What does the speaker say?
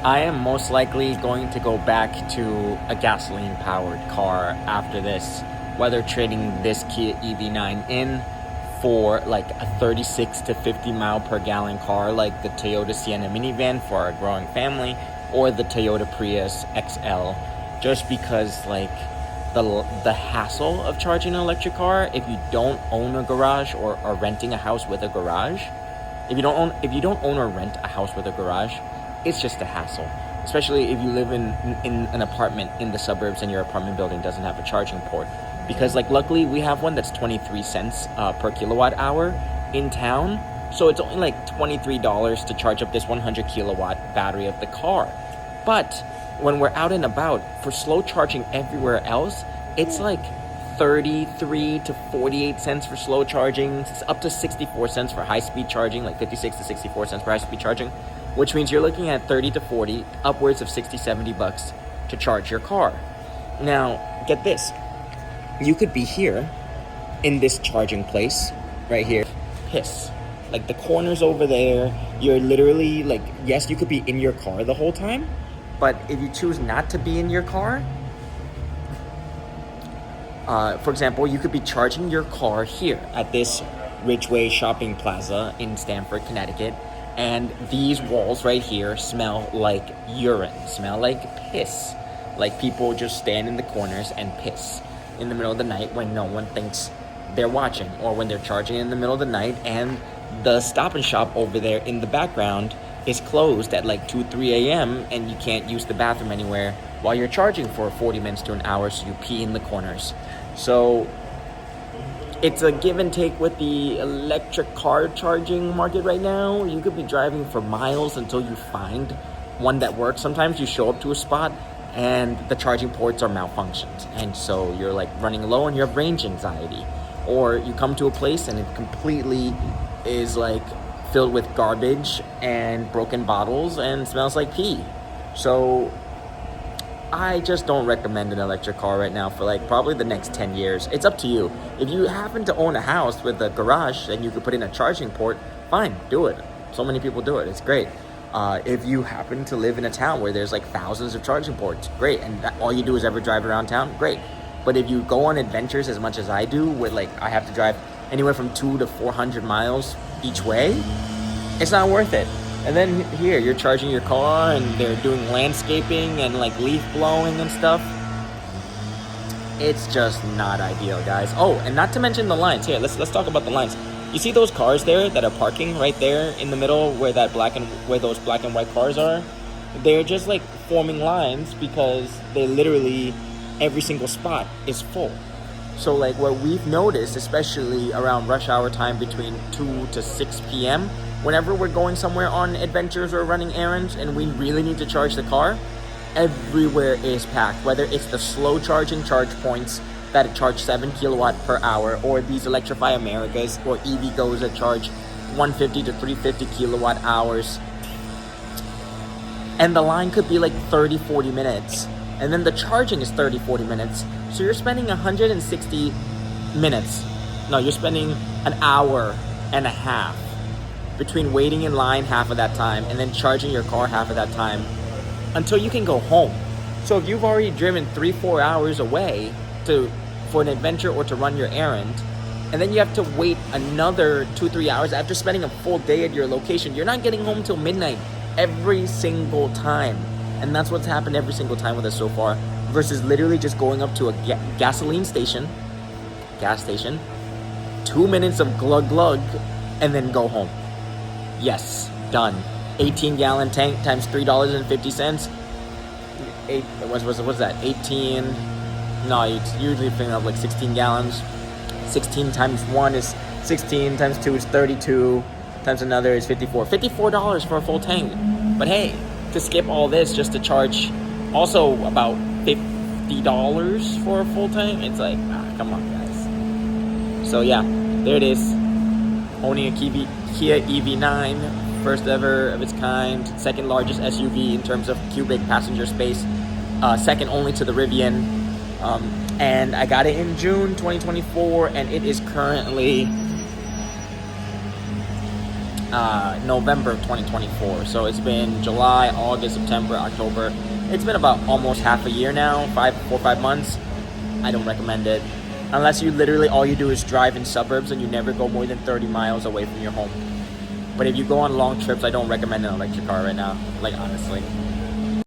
I am most likely going to go back to a gasoline-powered car after this, whether trading this Kia EV9 in for like a 36 to 50 mile per gallon car like the Toyota Sienna minivan for our growing family, or the Toyota Prius XL, just because like the hassle of charging an electric car if you don't own a garage or are renting a house with a garage. If you don't own or rent a house with a garage, it's just a hassle, especially if you live in an apartment in the suburbs and your apartment building doesn't have a charging port. Because like luckily we have one that's 23 cents per kilowatt hour in town, so it's only like $23 to charge up this 100 kilowatt battery of the car. But when we're out and about, for slow charging everywhere else, it's like 33 to 48 cents for slow charging, up to 64 cents for high-speed charging, like 56 to 64 cents for high-speed charging, which means you're looking at 30 to 40, upwards of 60, 70 bucks to charge your car. Now, get this. You could be here in this charging place right here, piss. Like the corner's over there. You're literally like, yes, you could be in your car the whole time, but if you choose not to be in your car, for example, you could be charging your car here at this Ridgeway Shopping Plaza in Stamford, Connecticut, and these walls right here smell like urine, smell like piss. Like people just stand in the corners and piss in the middle of the night when no one thinks they're watching, or when they're charging in the middle of the night and the Stop and Shop over there in the background is closed at like 2, 3 a.m. and you can't use the bathroom anywhere while you're charging for 40 minutes to an hour, so you pee in the corners. So it's a give and take with the electric car charging market right now. You could be driving for miles until you find one that works. Sometimes you show up to a spot and the charging ports are malfunctioned, and so you're like running low and you have range anxiety. Or you come to a place and it completely is like filled with garbage and broken bottles and smells like pee. So I just don't recommend an electric car right now for like probably the next 10 years. It's up to you. If you happen to own a house with a garage and you could put in a charging port, fine, do it. So many people do it. It's great. If you happen to live in a town where there's like thousands of charging ports, great. And all you do is ever drive around town, great. But if you go on adventures as much as I do, with like I have to drive anywhere from 200 to 400 miles each way, it's not worth it. And then here, you're charging your car and they're doing landscaping and like leaf blowing and stuff. It's just not ideal, guys. Oh, and not to mention the lines. Here, let's talk about the lines. You see those cars there that are parking right there in the middle where those black and white cars are? They're just like forming lines because they literally, every single spot is full. So like what we've noticed, especially around rush hour time between 2 to 6 p.m., whenever we're going somewhere on adventures or running errands and we really need to charge the car, everywhere is packed. Whether it's the slow charging charge points that charge 7 kilowatt per hour, or these Electrify Americas or EVgo's that charge 150 to 350 kilowatt hours. And the line could be like 30, 40 minutes. And then the charging is 30, 40 minutes. So you're spending 160 minutes. No, you're spending an hour and a half between waiting in line half of that time and then charging your car half of that time until you can go home. So if you've already driven 3-4 hours away for an adventure or to run your errand, and then you have to wait another 2-3 hours after spending a full day at your location, you're not getting home till midnight every single time. And that's what's happened every single time with us so far, versus literally just going up to a gas station, 2 minutes of glug glug, and then go home. Yes, done. 18-gallon tank times $3.50. What's that? 18. No, it's usually filling up like 16 gallons. 16 times 1 is 16, times 2 is 32, times another is 54. $54 for a full tank. But hey, to skip all this just to charge also about $50 for a full tank, it's like, come on, guys. So yeah, there it is. Owning a Kia EV9, first ever of its kind, second largest SUV in terms of cubic passenger space, second only to the Rivian. And I got it in June 2024, and it is currently November of 2024. So it's been July, August, September, October. It's been about almost half a year now, 4 or 5 months. I don't recommend it. Unless you literally, all you do is drive in suburbs and you never go more than 30 miles away from your home. But if you go on long trips, I don't recommend an electric car right now, like honestly.